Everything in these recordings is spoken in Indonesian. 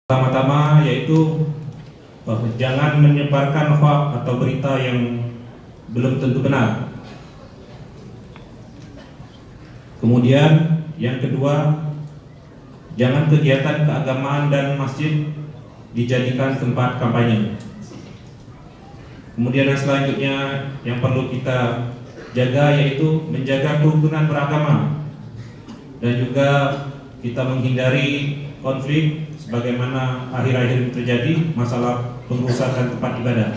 Pertama-tama yaitu jangan menyebarkan hoax atau berita yang belum tentu benar. Kemudian yang kedua, jangan kegiatan keagamaan dan masjid dijadikan tempat kampanye. Kemudian yang selanjutnya yang perlu kita jaga yaitu menjaga kerukunan beragama dan juga kita menghindari konflik sebagaimana akhir-akhir ini terjadi masalah pengerusakan tempat ibadah.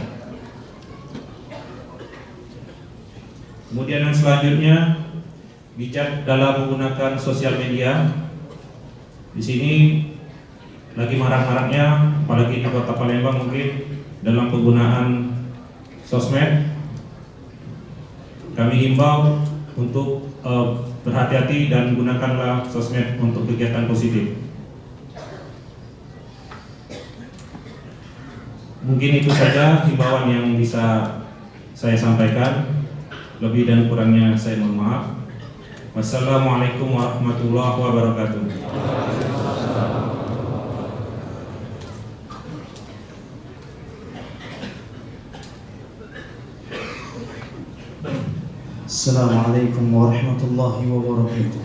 Kemudian yang selanjutnya, bijak dalam menggunakan sosial media. Di sini lagi marak-maraknya, apalagi di Kota Palembang mungkin dalam penggunaan sosmed. Kami himbau untuk berhati-hati dan gunakanlah sosmed untuk kegiatan positif. Mungkin itu saja himbauan yang bisa saya sampaikan. Lebih dan kurangnya saya mohon maaf. Wassalamualaikum warahmatullahi wabarakatuh. Assalamualaikum warahmatullahi wabarakatuh.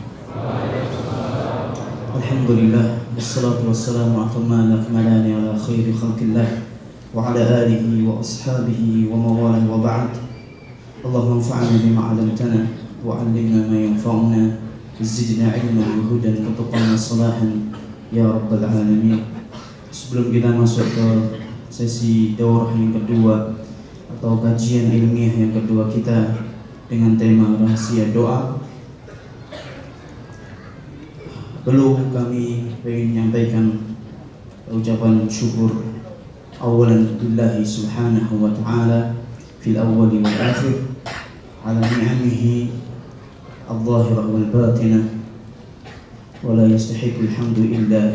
Alhamdulillah, wassalatu wassalamu ala khairi khalqillah wa ala alihi wa ashabihi wa mawalah wa ba'd. Allahumma anfa'na bima 'allamtana wa 'allimna ma yanfa'una zidna 'ilman wa hudan wa tuqana salahan ya rabbal alamin. Sebelum kita masuk ke sesi daurah yang kedua atau kajian ilmiah yang kedua kita dengan tema rahasia doa, perlu kami ingin menyampaikan ucapan syukur awalan billahi subhanahu wa ta'ala fil awwali wal akhir ala ni'amihi al-zahirah wal batinah wa la yastahiqul hamdu illa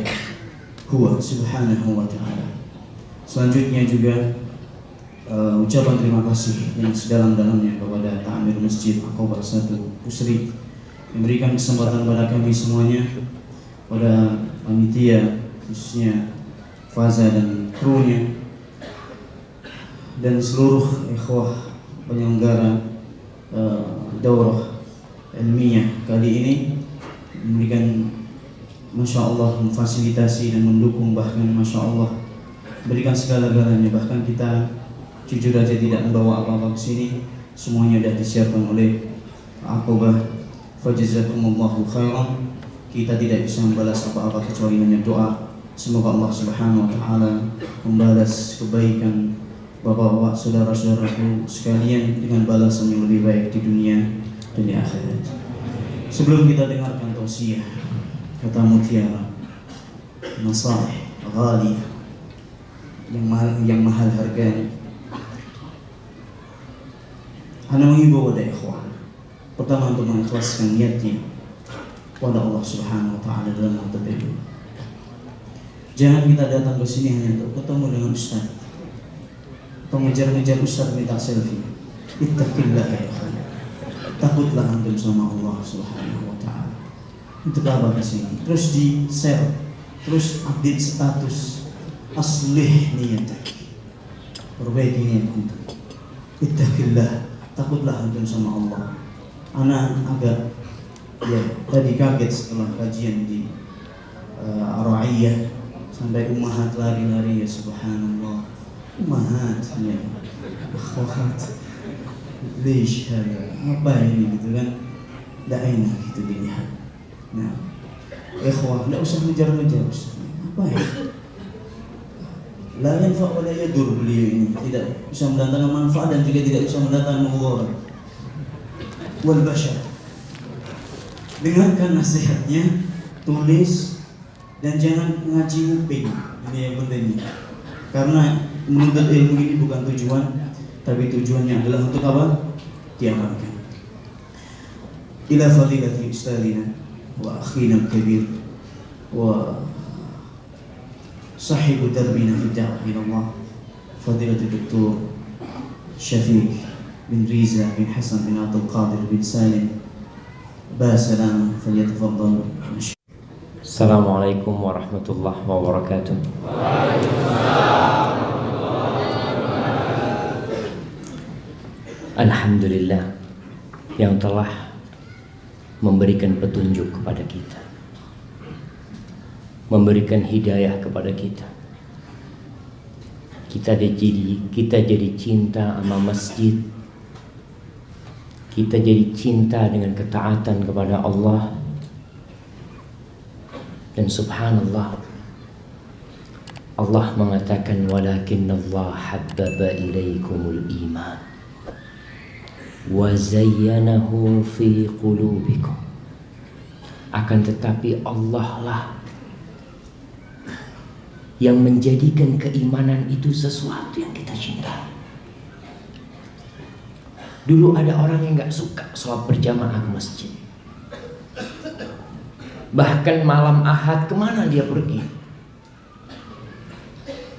huwa subhanahu wa ta'ala. Selanjutnya juga ucapan terima kasih yang sedalam-dalamnya kepada Ta'amir Masjid Aqabah 1 Pusri yang memberikan kesempatan pada kami semuanya, pada panitia khususnya Faza dan krunya dan seluruh ikhwah penyelenggara daurah ilmiah kali ini, memberikan Masya Allah, memfasilitasi dan mendukung, bahkan Masya Allah berikan segala-galanya. Bahkan kita jujur aja tidak membawa apa-apa ke sini, semuanya sudah disiapkan oleh Aqabah. Fajazakumullahu khairan. Kita tidak bisa membalas apa-apa kecuali hanya doa. Semoga Allah Subhanahu wa taala membalas kebaikan bapak-bapak, saudara-saudaraku sekalian dengan balasan yang lebih baik di dunia dan di akhirat. Sebelum kita dengarkan tausiah kata mutiara, nasaih ghali yang mahal harganya, Ana menghimbau kepada ikhwan, pertama untuk mengikhlaskan niatnya kepada Allah Subhanahu wa taala dalam menghadapi. Jangan kita datang ke sini hanya untuk ketemu dengan ustaz atau ngejar-ngejar ustaz minta selfie. Ittaqillah ya ikhwan. Takutlah antum sama Allah Subhanahu wa taala. Untuk apa ke sini? Terus di-share, terus update status. Aslih niyatak. Perbaiki niat antum. Ittaqillah. Takutlah antum sama Allah. Anak agak tadi kaget setelah kajian di Ar-Ra'iyah sampai ummahat lari-lari, ya subhanallah. Ummahat ya, akhwat, lish apa ini gitu kan, tidak enak gitu dilihat. Nah, ikhwah, tidak usah ngejar-ngejar apa ya, la yanfa' wa la yadur. Beliau ini tidak bisa mendatangkan manfaat dan juga tidak bisa mendatangkan mudarat. Wal bashar, dengarkan nasihatnya, tulis, dan jangan ngaji nguping. Ini yang penting, karena menuntut ilmu ini bukan tujuan, tapi tujuannya adalah untuk apa? Diamalkan. Ila fadilati ustadina wa akhina al-kabir wa sahibu darbina fi da'wah ila Allah, fadilatul Dr. Syafiq bin Riza bin Hasan bin Abdul Qadir bin Salim Basalam, falyatafaddal. Assalamualaikum warahmatullahi wabarakatuh. Alhamdulillah yang telah memberikan petunjuk kepada kita, memberikan hidayah kepada kita. Kita jadi cinta sama masjid. Kita jadi cinta dengan ketaatan kepada Allah. Dan subhanallah, Allah mengatakan walakinnallaha habbaba ilaikumul iman wa zayyanahu fi qulubikum. Akan tetapi Allah lah yang menjadikan keimanan itu sesuatu yang kita cintai. Dulu ada orang yang gak suka sholat berjamaah ke masjid. Bahkan malam Ahad kemana dia pergi?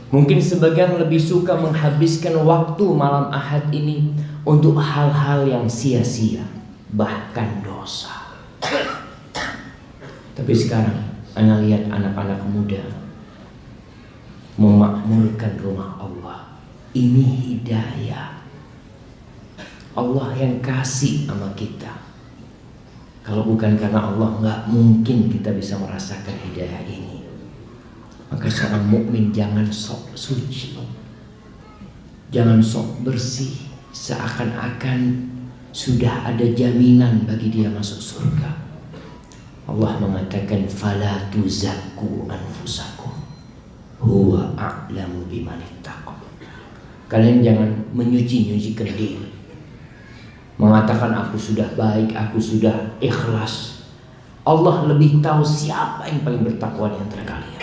Mungkin sebagian lebih suka menghabiskan waktu malam Ahad ini untuk hal-hal yang sia-sia, bahkan dosa. Tapi sekarang Anda lihat anak-anak muda memakmurkan rumah Allah. Ini hidayah Allah yang kasih sama kita. Kalau bukan karena Allah, nggak mungkin kita bisa merasakan hidayah ini. Maka seorang mukmin jangan sok suci, jangan sok bersih, seakan-akan sudah ada jaminan bagi dia masuk surga. Allah mengatakan fala tuzakku anfusakum huwa a'lamu biman ittaqa. Kalian jangan menyuci-nyucikan diri, mengatakan aku sudah baik, aku sudah ikhlas. Allah lebih tahu siapa yang paling bertakwa di antara kalian.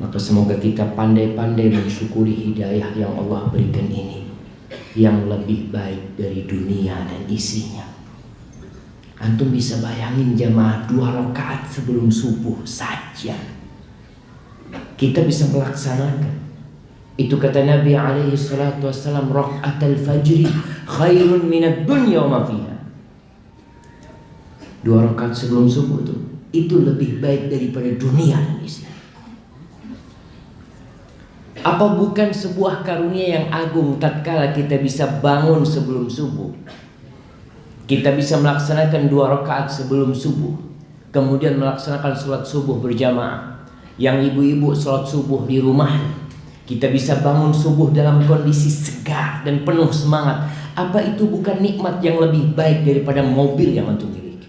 Maka semoga kita pandai-pandai mensyukuri hidayah yang Allah berikan ini, yang lebih baik dari dunia dan isinya. Antum bisa bayangin jamaah 2 rakaat sebelum subuh saja kita bisa melaksanakan. Itu kata Nabi alaihi salatu wassalam, raka'atul fajri khairun minad dunya wa ma fiha. 2 rakaat sebelum subuh itu lebih baik daripada dunia dan isinya. Apa bukan sebuah karunia yang agung tatkala kita bisa bangun sebelum subuh, kita bisa melaksanakan 2 rakaat sebelum subuh, kemudian melaksanakan sholat subuh berjamaah. Yang ibu-ibu sholat subuh di rumah, kita bisa bangun subuh dalam kondisi segar dan penuh semangat. Apa itu bukan nikmat yang lebih baik daripada mobil yang antum miliki?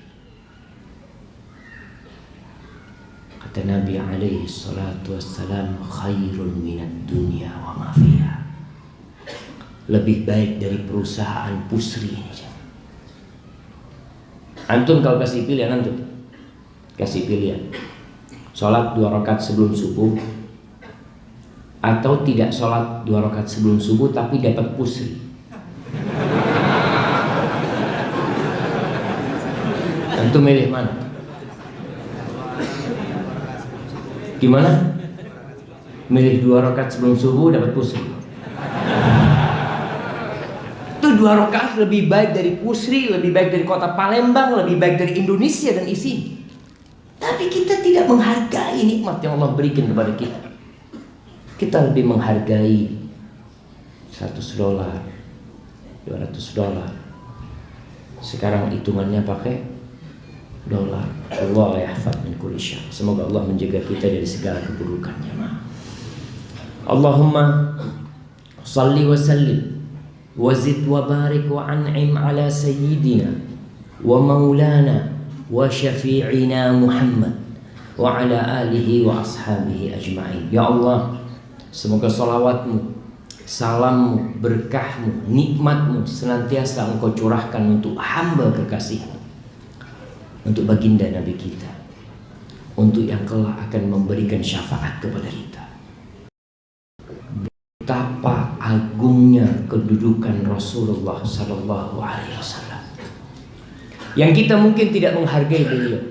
Kata Nabi alaihi salatu wassalam, khairun minad dunya wa ma fiha. Lebih baik dari perusahaan pusri ini. Antum kalau kasih pilihan, antum kasih pilihan, sholat 2 rakaat sebelum subuh atau tidak sholat 2 rakaat sebelum subuh tapi dapat pusri. Antum milih mana? Gimana? Milih 2 rakaat sebelum subuh dapat pusri. Itu 2 rakaat lebih baik dari pusri, lebih baik dari kota Palembang, lebih baik dari Indonesia dan isinya. Tapi kita tidak menghargai nikmat yang Allah berikan kepada kita. Kita lebih menghargai $100, $200. Sekarang hitungannya pakai dolar. Allah yahfaz min kulli syarr. Semoga Allah menjaga kita dari segala keburukan, jemaah. Allahumma salli wa sallim wa zid wa barik wa an'im ala sayyidina wa maulana wa syafi'ina Muhammad wa ala alihi wa ashabihi ajma'in. Ya Allah, semoga salawatmu, salammu, berkahmu, nikmatmu senantiasa engkau curahkan untuk hamba kekasihmu, untuk baginda Nabi kita, untuk yang kelak akan memberikan syafaat kepada kita. Betapa agungnya kedudukan Rasulullah Sallallahu Alaihi Wasallam, yang kita mungkin tidak menghargai beliau.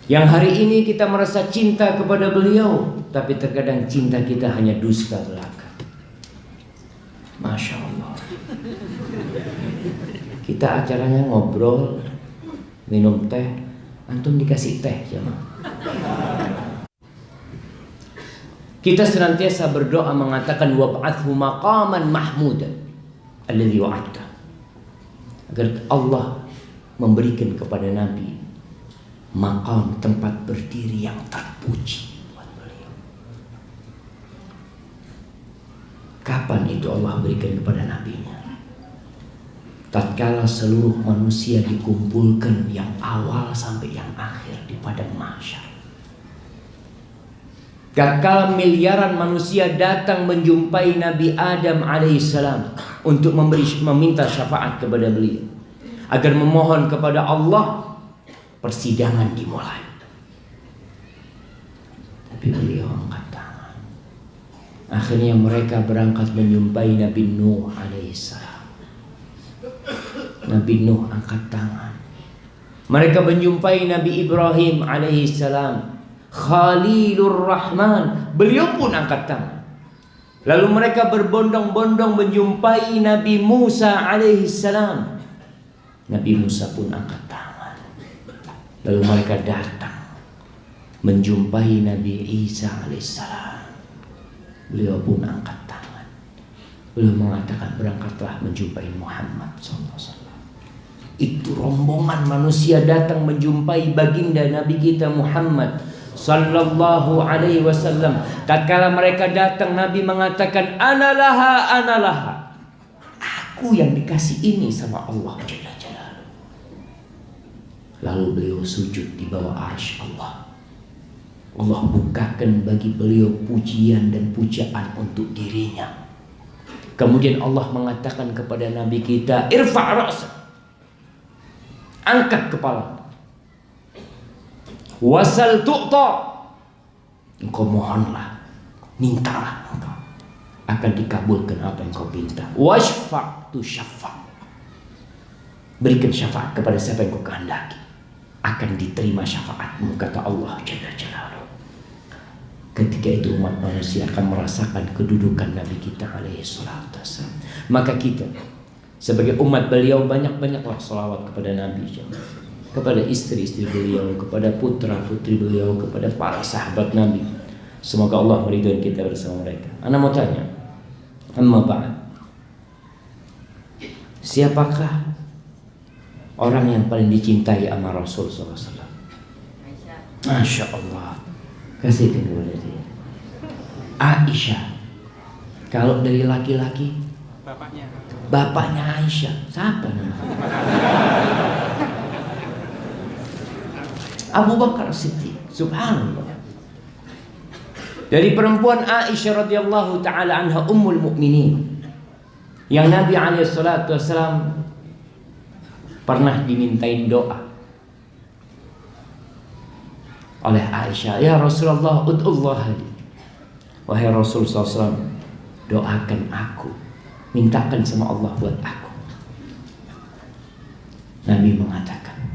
Yang hari ini kita merasa cinta kepada beliau, tapi terkadang cinta kita hanya dusta belaka. Masya Allah. Kita acaranya ngobrol, minum teh, Antum dikasih teh jemaah. Kita senantiasa berdoa mengatakan wab'athu maqaman mahmudan alladzi wa'adta, agar Allah memberikan kepada Nabi maqam, tempat berdiri yang terpuji buat beliau. Kapan itu Allah berikan kepada nabinya? Tatkala seluruh manusia dikumpulkan, yang awal sampai yang akhir, di padang mahsyar. Tatkala miliaran manusia datang menjumpai Nabi Adam alaihissalam untuk meminta syafaat kepada beliau, agar memohon kepada Allah, persidangan dimulai. Tapi beliau angkat tangan. Akhirnya mereka berangkat menjumpai Nabi Nuh alaihissalam. Nabi Nuh angkat tangan. Mereka menjumpai Nabi Ibrahim alaihissalam, Khalilur Rahman, beliau pun angkat tangan. Lalu mereka berbondong-bondong menjumpai Nabi Musa alaihissalam. Nabi Musa pun angkat tangan. Lalu mereka datang menjumpai Nabi Isa alaihissalam. Beliau pun angkat tangan. Beliau mengatakan, berangkatlah menjumpai Muhammad SAW. Itu rombongan manusia datang menjumpai baginda Nabi kita Muhammad sallallahu alaihi wasallam. Tatkala mereka datang, Nabi mengatakan, Analaha, analaha. Aku yang dikasih ini sama Allah Jalla Jalaluhu. Lalu beliau sujud di bawah arsy Allah. Allah bukakan bagi beliau pujian dan pujaan untuk dirinya. Kemudian Allah mengatakan kepada Nabi kita, Irfa' ra'sak, angkat kepala. Wasal tu'ta, engkau mohonlah, mintalah, engkau akan dikabulkan apa yang kau minta. Washfa' tu syafa', berikan syafaat kepada siapa yang kau kehendaki, akan diterima syafaatmu, kata Allah Jalla Jalaluhu. Ketika itu umat manusia akan merasakan kedudukan Nabi kita alaihi salatu wassalam. Maka kita sebagai umat beliau banyak-banyaklah salawat kepada Nabi, kepada istri-istri beliau, kepada putra-putri beliau, kepada para sahabat Nabi. Semoga Allah meridhai kita bersama mereka. Ana mau tanya, amma ba'd, siapakah orang yang paling dicintai sama Rasul SAW? Masya Allah. Kasihkan kepada dia. Aisyah. Kalau dari laki-laki, bapaknya Aisyah. Siapa namanya? Abu Bakar Siddiq. Subhanallah. Dari perempuan Aisyah radhiyallahu taala anha, ummul mukminin, yang Nabi alaihi salatu wasallam pernah dimintain doa oleh Aisyah, ya Rasulullah, ud'ullah li. Wahai Rasul SAW, doakan aku, mintakan sama Allah buat aku. Nabi mengatakan,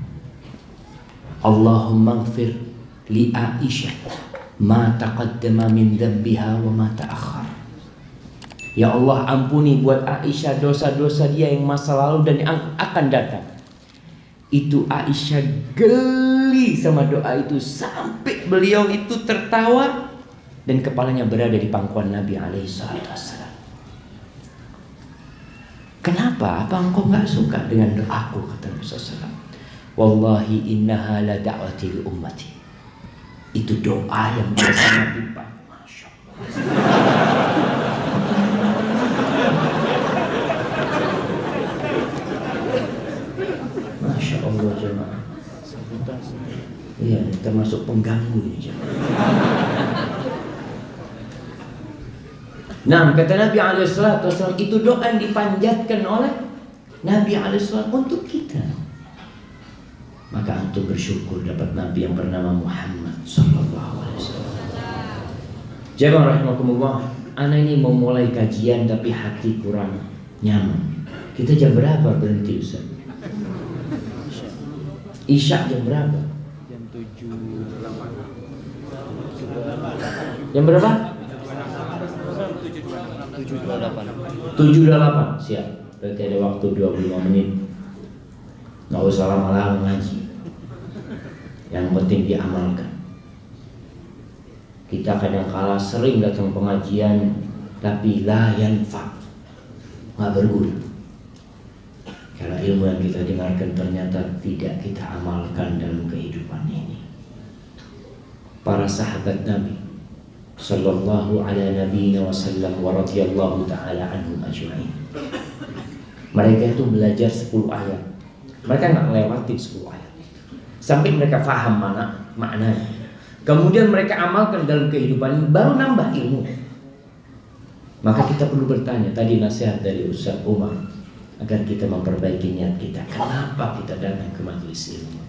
Allahumma ighfir li Aisyah ma taqaddama min dhanbiha wa ma ta'akhkhar. Ya Allah, ampuni buat Aisyah dosa-dosa dia yang masa lalu dan yang akan datang. Itu Aisyah geli sama doa itu sampai beliau itu tertawa dan kepalanya berada di pangkuan Nabi alaihi salatu wassalam. Kenapa? Apa engkau gak suka dengan doaku, kata Nabi SAW? Wallahi innaha la da'wati li ummati. Itu doa yang biasa Nabi Pak. Masya Allah. Masya Allah jemaah. Iya, termasuk pengganggu ini jemaah. Nah, kata Nabi SAW, itu doa yang dipanjatkan oleh Nabi SAW untuk kita. Maka antum bersyukur dapat Nabi yang bernama Muhammad sallallahu alaihi wasallam. Jemaah rahimakumullah, ana ini mau mulai kajian tapi hati kurang nyaman. Kita jam berapa berhenti, Ustaz? Isya jam berapa? Jam 7.08. Jam berapa? 7.28. Siap. Berarti ada waktu 25 menit. Nggak usah lama-lama ngaji. yang penting diamalkan. Kita kadang-kala sering datang pengajian tapi la yanfa, nggak berguna. Karena ilmu yang kita dengarkan ternyata tidak kita amalkan dalam kehidupan ini. Para sahabat Nabi sallallahu ala nabiyina wasallam wa radiyallahu ta'ala anhum ajma'in, mereka itu belajar 10 ayat. Mereka nggak ngelewatin 10 ayat sampai mereka faham maknanya. Kemudian mereka amalkan dalam kehidupan, baru nambah ilmu. Maka kita perlu bertanya, tadi nasihat dari Ustaz Umar, agar kita memperbaiki niat kita. Kenapa kita datang ke majelis ilmu?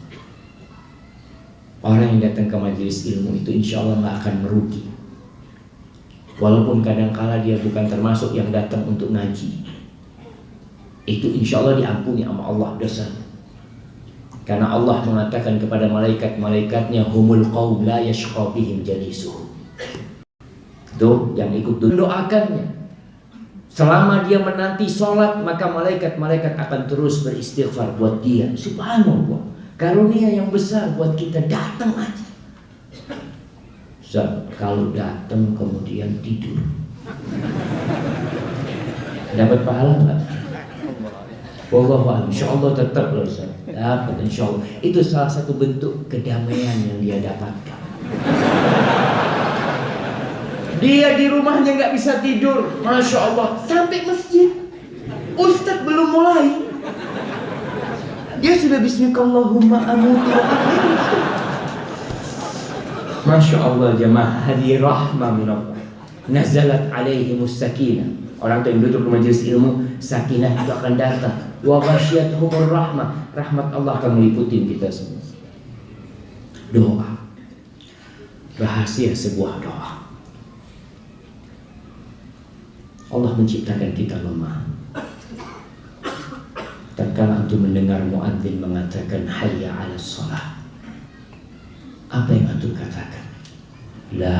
Orang yang datang ke majelis ilmu itu insya Allah nggak akan merugi. Walaupun kadang-kala dia bukan termasuk yang datang untuk ngaji, itu insya Allah diampuni sama Allah dosanya. Karena Allah mengatakan kepada malaikat-malaikatnya, humul qaum la yashqa bihim jalisuhum. Tuh, yang ikut doakannya. Selama dia menanti sholat, maka malaikat-malaikat akan terus beristighfar buat dia. Subhanallah, karunia yang besar buat kita. Datang aja. Kalau datang kemudian tidur, dapat pahala nggak? Wallahualam, insya Allah tetap loh Ustaz. Dapat insya Allah. Itu salah satu bentuk kedamaian yang dia dapatkan. Dia di rumahnya nggak bisa tidur, masya Allah, sampai masjid. Ustaz belum mulai, dia sudah bismillahirrahmanirrahim amutu wa ahyi. Masya Allah jamaah, hadi rahmah min Allah. Nazalat alaihimus sakinah. Orang yang duduk di majelis ilmu, sakinah itu akan datang. Wa ghasyiyatuhumur rahmah, rahmat Allah akan meliputi kita semua. Doa, rahasia sebuah doa. Allah menciptakan kita lemah. Tatkala antum mendengar muadzin mengatakan hayya 'alas shalah, apa yang antum katakan? La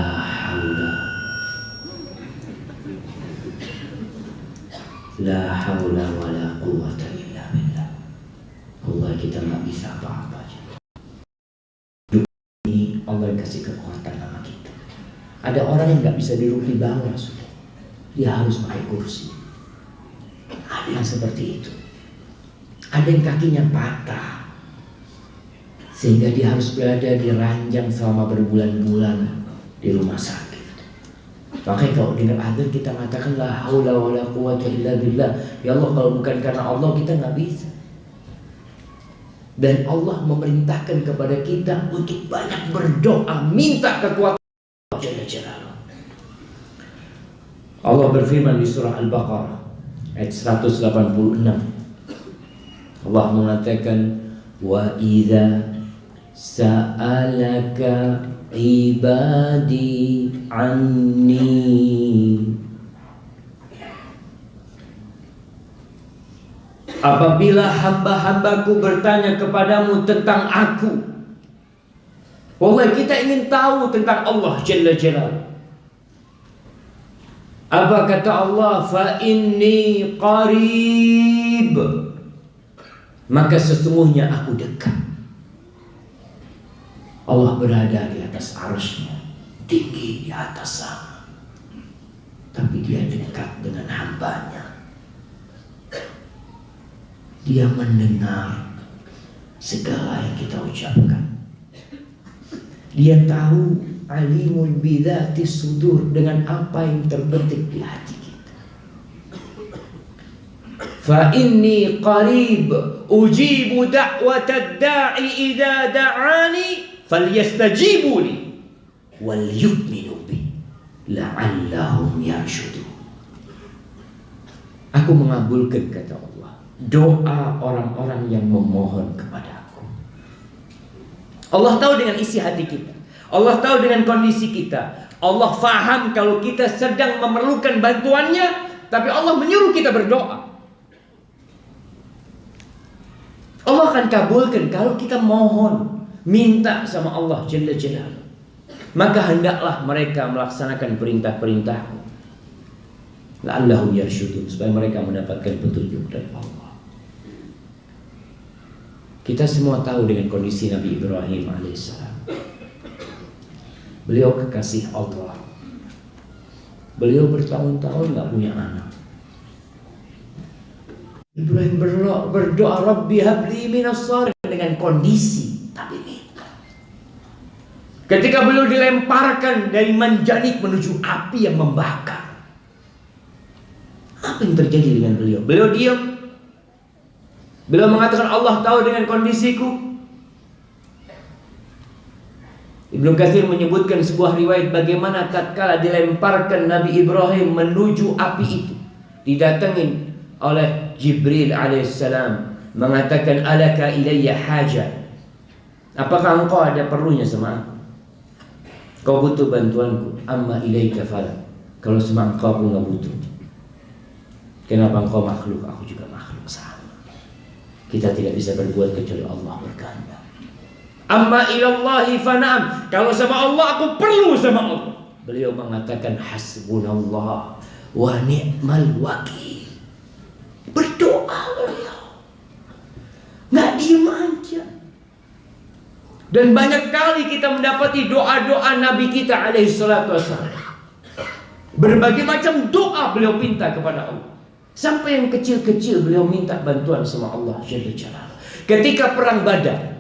haula wa la quwwata illa billah. Allah, kita nggak bisa apa-apa. Ini Allah yang kasih kekuatan sama kita. Ada orang yang nggak bisa duduk di bawah, sudah. Dia harus pakai kursi. Ada yang seperti itu. Ada yang kakinya patah, sehingga dia harus berada di ranjang selama berbulan-bulan di rumah sakit. Makanya kalau dengar adzan kita mengatakan la haula wala quwwata illa billah. Ya Allah, kalau bukan karena Allah kita nggak bisa. Dan Allah memerintahkan kepada kita untuk banyak berdoa, minta kekuatan Allah Jalla Jalaluhu. Allah berfirman di surah Al-Baqarah ayat 186. Allah mengatakan wa idza sa'alaka ibadi anni, apabila hamba-hambaku bertanya kepadamu tentang aku. Wahai kita ingin tahu tentang Allah Jalla Jalaluhu. Apa kata Allah? Fa inni qarib, maka sesungguhnya aku dekat. Allah berada di atas arsy-Nya, tinggi di atas sana, tapi dia dekat dengan hambanya. Dia mendengar segala yang kita ucapkan. Dia tahu alimul bidzati sudur, dengan apa yang terbetik di hati kita. Fa inni qarib ujibu da'watad da'i idza da'ani falyastajibu li wal yu'minu bi la'allahum yarshudun. Aku mengabulkan, kata Allah, doa orang-orang yang memohon kepada aku. Allah tahu dengan isi hati kita. Allah tahu dengan kondisi kita. Allah faham kalau kita sedang memerlukan bantuannya, tapi Allah menyuruh kita berdoa. Allah akan kabulkan kalau kita mohon, minta sama Allah Jalla Jalaluhu. Maka hendaklah mereka melaksanakan perintah-perintah-Mu. La'allahum yarshudun, supaya mereka mendapatkan petunjuk dari Allah. Kita semua tahu dengan kondisi Nabi Ibrahim alaihissalam. Beliau kekasih Allah. Beliau bertahun-tahun gak punya anak. Ibrahim berdoa, Rabbi habli minas shalihin, dengan kondisi tapi minta. Ketika beliau dilemparkan dari manjanik menuju api yang membakar, apa yang terjadi dengan beliau? Beliau diam. Beliau mengatakan Allah tahu dengan kondisiku. Ibnu Katsir menyebutkan sebuah riwayat bagaimana tatkala dilemparkan Nabi Ibrahim menuju api itu, didatengin oleh Jibril alaihissalam, mengatakan alaka ilayya haja, apakah engkau ada perlunya sama aku? Kau butuh bantuanku? Amma ilaika fala, kalau sama engkau aku nggak butuh. Kenapa engkau makhluk, aku juga makhluk sama. Kita tidak bisa berbuat kecuali Allah berkehendak. Amma ilallahi fana'am, kalau sama Allah aku perlu sama Allah. Beliau mengatakan hasbunallah wa ni'mal wakil. Berdoa beliau, nggak diem aja. Dan banyak kali kita mendapati doa-doa Nabi kita alaihi salatu wassalam. Berbagai macam doa beliau minta kepada Allah. Sampai yang kecil-kecil beliau minta bantuan sama Allah Jalla Jalaluhu. Ketika perang Badar,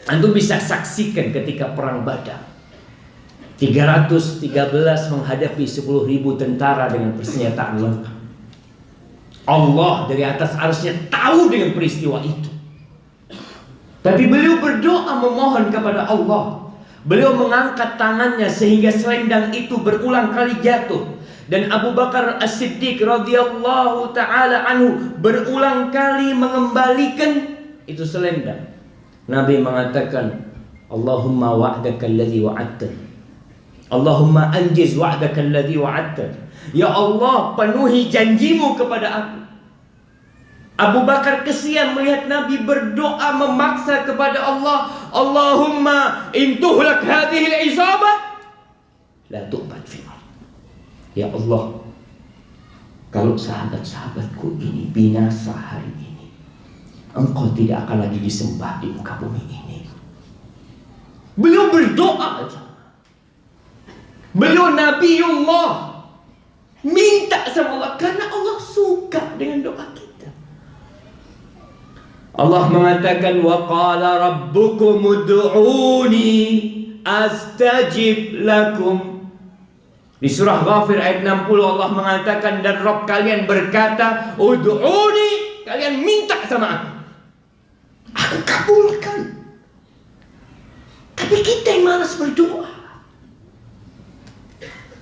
antum bisa saksikan ketika perang Badar, 313 menghadapi 10.000 tentara dengan persenjataan lengkap. Allah dari atas arsy-Nya tahu dengan peristiwa itu. Tapi beliau berdoa memohon kepada Allah. Beliau mengangkat tangannya sehingga selendang itu berulang kali jatuh. Dan Abu Bakar As-Siddiq radhiyallahu ta'ala anhu berulang kali mengembalikan itu selendang. Nabi mengatakan, Allahumma wa'daka alladhi wa'adta, Allahumma anjiz wa'daka alladhi wa'adta. Ya Allah, penuhi janjimu kepada aku. Abu Bakar kesian melihat Nabi berdoa memaksa kepada Allah, Allahumma intuhlak hadhihi al-isabah la tu'bad fi. Ya Allah, kalau sahabat-sahabatku ini binasa hari ini, Engkau tidak akan lagi disembah di muka bumi ini. Beliau berdoa aja. Beliau Nabiullah, minta sama Allah karena Allah suka dengan doa kita. Allah mengatakan, wa qala rabbukum ud'uni astajib lakum. Di surah Ghafir ayat 60 Allah mengatakan, dan Rabb kalian berkata, ud'uni, kalian minta sama aku kabulkan. Tapi kita yang malas berdoa.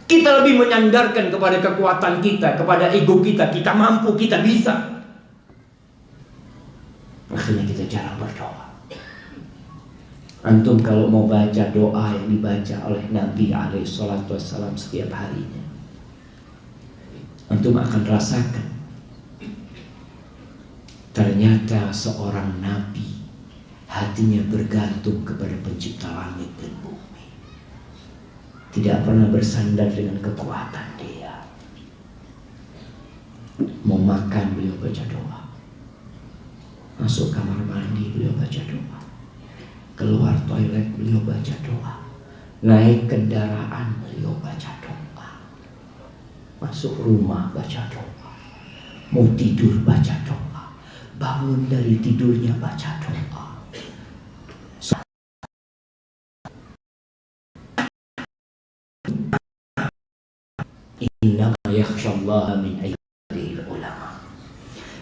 Kita lebih menyandarkan kepada kekuatan kita, kepada ego kita. Kita mampu, kita bisa. Akhirnya kita jarang berdoa. Antum kalau mau baca doa yang dibaca oleh Nabi alaihi salatu wassalam setiap harinya, antum akan rasakan ternyata seorang Nabi hatinya bergantung kepada pencipta langit dan bumi. Tidak pernah bersandar dengan kekuatan dia. Mau makan beliau baca doa, masuk kamar mandi beliau baca doa, keluar toilet beliau baca doa, naik kendaraan beliau baca doa, masuk rumah baca doa, mau tidur baca doa, bangun dari tidurnya baca doa. Innama yakhshallaha min ibadihil ulama.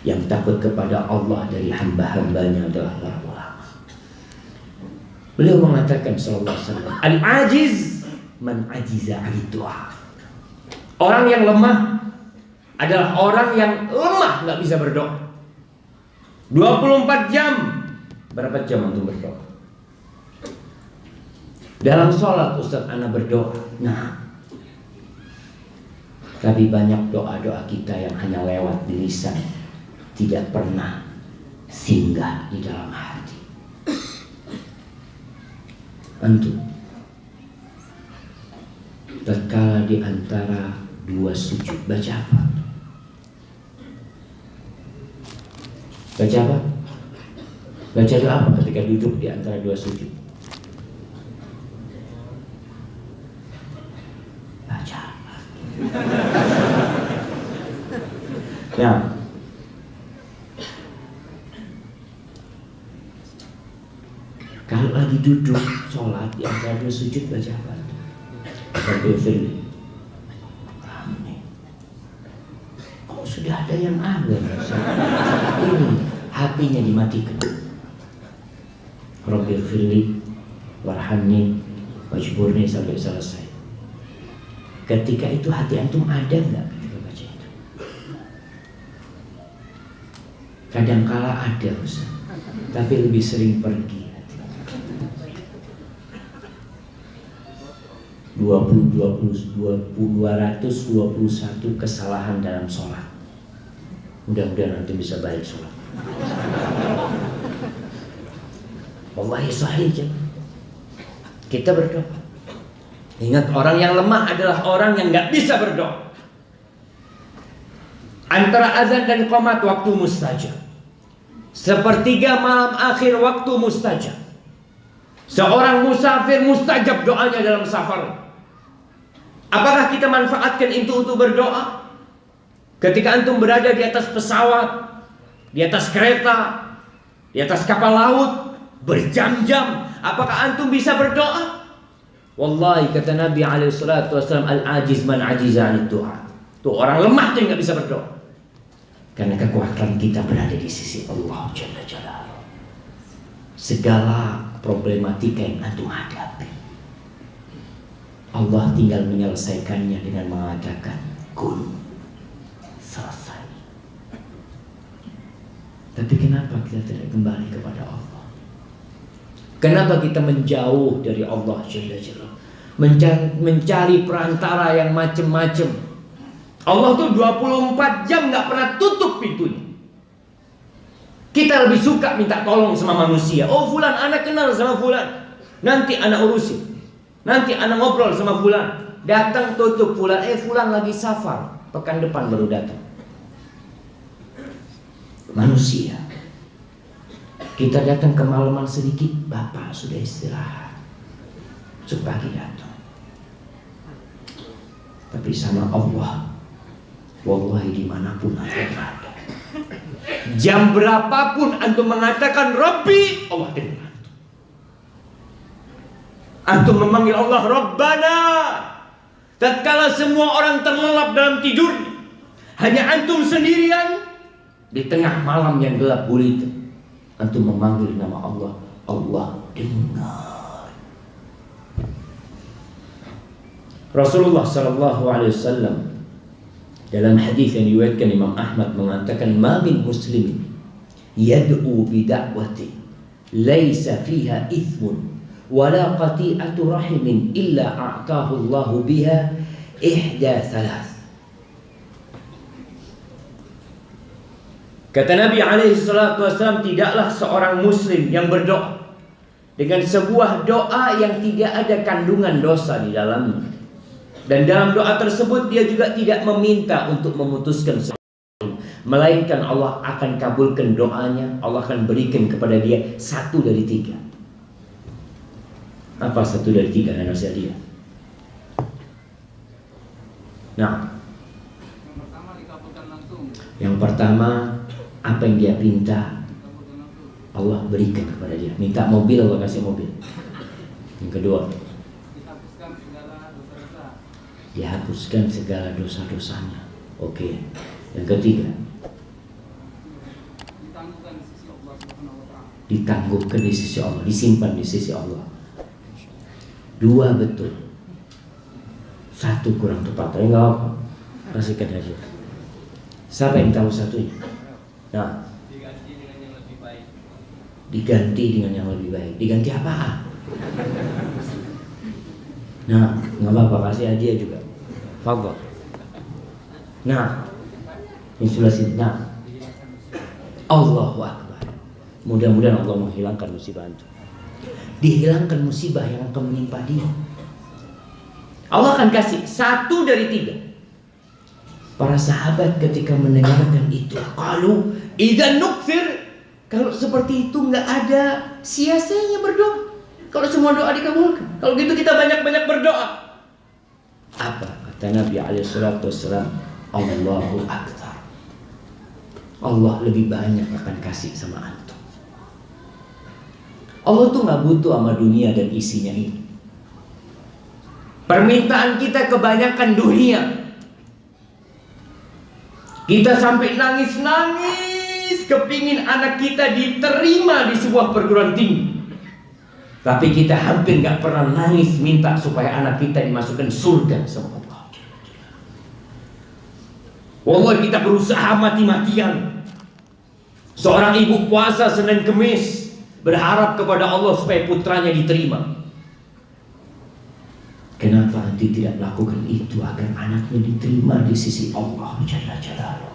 Yang takut kepada Allah dari hamba-hambanya adalah para ulama. Beliau mengatakan sallallahu alaihi wasallam, al-ajiz man ajiza 'anid du'a. Orang yang lemah adalah orang yang lemah, nggak bisa berdoa. 24 jam. Berapa jam untuk berdoa? Dalam sholat Ustaz ana berdoa. Nah, tapi banyak doa-doa kita yang hanya lewat di lisan, tidak pernah singgah di dalam hati. Antum tatkala di antara dua sujud baca apa? Baca apa? Baca doa apa ketika duduk di antara dua sujud? Baca. Nah, kalau lagi duduk sholat di antara dua sujud baca apa? Rabbil firli. Oh, sudah ada yang ada. Ini HP-nya dimatikan. Rabbil firli warhamni wajburni sampai selesai. Ketika itu hati antum ada nggak ketika baca itu? Kadangkala ada, Ustaz, tapi lebih sering pergi. 221 kesalahan dalam sholat. Mudah-mudahan nanti bisa balik sholat. Wallahi sahih. Kita berdoa. Ingat, orang yang lemah adalah orang yang nggak bisa berdoa. Antara azan dan qomat waktu mustajab. Sepertiga malam akhir waktu mustajab. Seorang musafir mustajab doanya dalam safar. Apakah kita manfaatkan itu untuk berdoa? Ketika antum berada di atas pesawat, di atas kereta, di atas kapal laut, berjam-jam, apakah antum bisa berdoa? Wallahi, kata Nabi SAW, al-ajiz man ajiza anid du'a. Tuh orang lemah tuh yang gak bisa berdoa. Karena kekuatan kita berada di sisi Allah Jalla Jalaluhu. Segala problematika yang antum hadapi, Allah tinggal menyelesaikannya dengan mengatakan kun, selesai. Tapi kenapa kita tidak kembali kepada Allah? Kenapa kita menjauh dari Allah Jalla Jalaluhu? Mencari perantara yang macam-macam. Allah tuh 24 jam gak pernah tutup pintunya. Kita lebih suka minta tolong sama manusia. Oh fulan, anak kenal sama fulan, nanti anak urusin. Nanti anak ngobrol sama fulan. Datang tutup fulan. Fulan lagi safar, pekan depan baru datang. Manusia. Kita datang kemalaman sedikit, bapak sudah istirahat, pagi datang. Tapi sama Allah, wallahi dimanapun antum berada, jam berapapun antum mengatakan Rabbi, Allah dengar. Antum memanggil Allah Rabbana, tatkala semua orang terlelap dalam tidur, hanya antum sendirian di tengah malam yang gelap gulita, antum memanggil nama Allah, Allah dengar. Rasulullah SAW dalam hadis yang diriwayatkan Imam Ahmad mengatakan, ma min muslimin yad'u bi da'wati laisa fiha ithmun wala qati'atu rahimin illa a'tahu Allahu biha ihda thalath. Kata Nabi SAW, tidaklah seorang muslim yang berdoa dengan sebuah doa yang tidak ada kandungan dosa di dalamnya, dan dalam doa tersebut dia juga tidak meminta untuk memutuskan sesuatu, melainkan Allah akan kabulkan doanya. Allah akan berikan kepada dia 1 dari 3. Apa 1 dari 3 yang harus dia? Nah, yang pertama, apa yang dia minta Allah berikan kepada dia. Minta mobil, Allah kasih mobil. Yang kedua, dihapuskan segala dosa-dosanya. Oke. Yang ketiga, ditangguhkan di sisi Allah, disimpan di sisi Allah. 2 betul, 1 kurang tepat. Tapi nggak apa, kasihkan aja. Siapa yang tahu satunya? Nah, diganti dengan yang lebih baik. Diganti apaan? Nah, nggak apa-apa, kasih hadiah juga. Fadhol. Nah, ini sudah sini. Nah, Allahu Akbar. Mudah-mudahan Allah menghilangkan musibah itu. Dihilangkan musibah yang akan menimpa dia. Allah akan kasih 1 dari 3. Para sahabat ketika mendengarkan itu, qalu idza nukfir Kalau seperti itu nggak ada sia-sianya berdoa. Kalau semua doa dikabulkan. Kalau gitu kita banyak-banyak berdoa. Apa kata Nabi SAW? Allahu Akbar. Allah lebih banyak akan kasih sama antum. Allah tuh nggak butuh sama dunia dan isinya ini. Permintaan kita kebanyakan dunia. Kita sampai nangis-nangis kepingin anak kita diterima di sebuah perguruan tinggi. Tapi kita hampir gak pernah nangis minta supaya anak kita dimasukkan surga sama Allah. Wallahi kita berusaha mati-matian. Seorang ibu puasa Senin Kemis berharap kepada Allah supaya putranya diterima. Kenapa anti tidak melakukan itu agar anaknya diterima di sisi Allah Jalla Jalaluhu?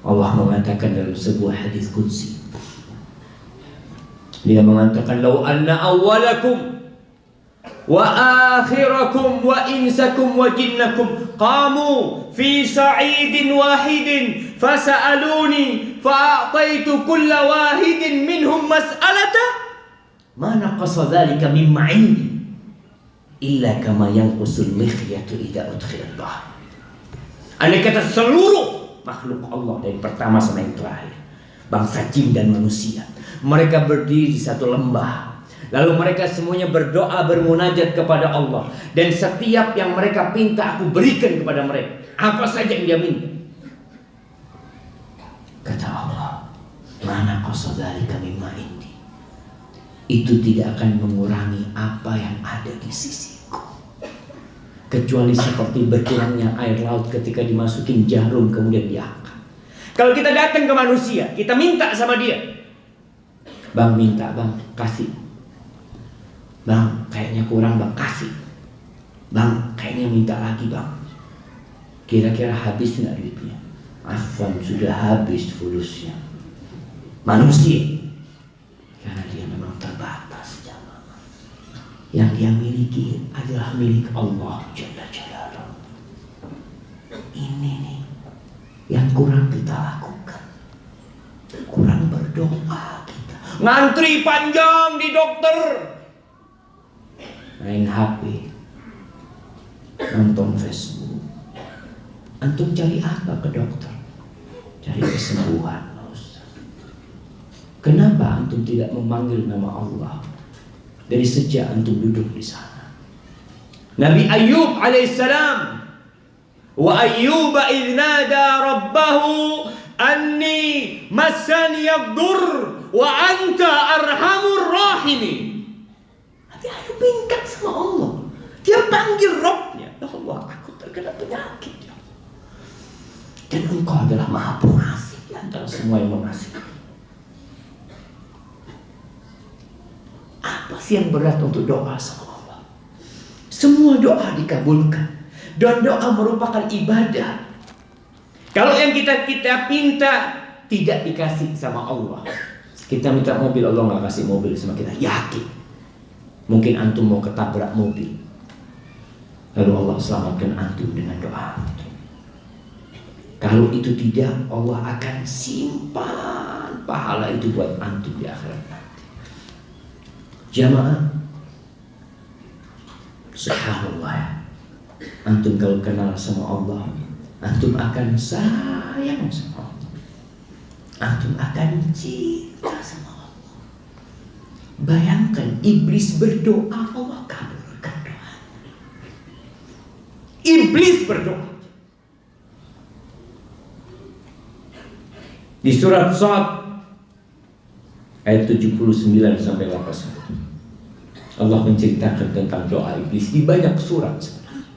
Allah mengatakan dalam sebuah hadis qudsi, Dia mengatakan, "Lau anna awwalakum wa akhirakum wa insakum wa jinnakum qamu fi sa'idin wahidin fasa'aluni fa'ataitu kulla wahidin minhum mas'alata ma naqasa dhalika mimma 'indi illa kama yanqusul mikhyatu idza udkhila al-bahr." Andai kata seluruh makhluk Allah dari pertama sampai yang terakhir, bangsa jin dan manusia, mereka berdiri di satu lembah, lalu mereka semuanya berdoa bermunajat kepada Allah, dan setiap yang mereka minta aku berikan kepada mereka, apa saja yang dia minta. Kata Allah, mana qasadhalika mimma indi, itu tidak akan mengurangi apa yang ada di sisiku, kecuali seperti berkurangnya air laut ketika dimasukin jarum kemudian diangkat. Kalau kita datang ke manusia, kita minta sama dia, "Bang, minta bang, kasih. Bang, kayaknya kurang bang, kasih. Bang, kayaknya minta lagi bang. Kira-kira habis nggak duitnya?" Afwan, sudah habis fulusnya. Manusia, karena dia memang terbatas jamaah. Yang dia miliki adalah milik Allah Jalla Jalaluhu. Ini nih yang kurang kita lakukan, kurang berdoa kita. Ngantri panjang di dokter, main HP, nonton Facebook. Antum cari apa ke dokter? Cari kesembuhan, Ustaz. Kenapa antum tidak memanggil nama Allah dari sejak antum duduk di sana? Nabi Ayub alaihissalam, wa ayyuba idh nada rabbahu anni massani ad-dur wa anta arhamur rahimin. Nabi Ayub minta sama Allah. Dia panggil Rabbnya, "Ya Allah, aku terkena penyakit. Dan Engkau adalah Maha Pengasih di antara semua yang mengasihi." Apa sih yang berat untuk doa sama Allah? Semua doa dikabulkan, dan doa merupakan ibadah. Kalau yang kita pinta tidak dikasih sama Allah, kita minta mobil, Allah nggak kasih mobil sama kita, yakin mungkin antum mau ketabrak mobil, lalu Allah selamatkan antum dengan doa. Kalau itu tidak, Allah akan simpan pahala itu buat antum di akhirat nanti. Jamaah, subhanallah ya. Antum kalau kenal sama Allah, antum akan sayang sama Allah, antum akan cinta sama Allah. Bayangkan iblis berdoa, Allah kabulkan doa. Iblis berdoa. Di surat Shad ayat 79 sampai 81, Allah menceritakan tentang doa iblis di banyak surat sebenarnya.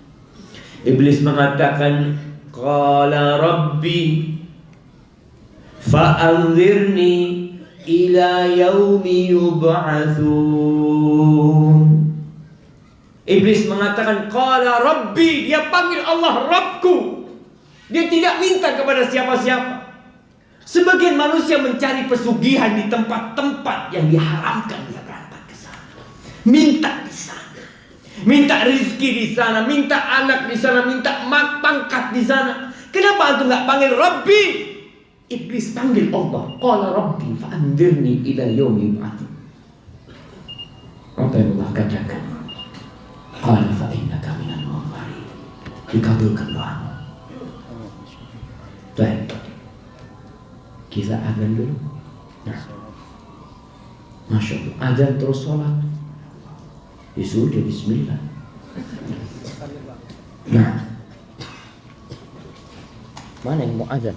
Iblis mengatakan, "Qala Rabbi fa'anzirni ila yaumi yub'atsun." Iblis mengatakan qala Rabbi, dia panggil Allah Rabbku. Dia tidak minta kepada siapa-siapa. Sebagian manusia mencari pesugihan di tempat-tempat yang diharamkan, dia berangkat ke sana, minta di sana, minta rezeki di sana, minta anak di sana, minta pangkat di sana. Kenapa antum nggak panggil Rabbi? Iblis panggil Allah, qala rabbi fa'anzirni ila yaumi yub'atsun. Apa yang Allah katakan? Qala fa innaka minal munzirin. Dikabulkan doamu. Baik. Kita azan dulu. Nah. Masya Allah, azan terus sholat. Sudah bismillah. Nah. Mana yang mau azan?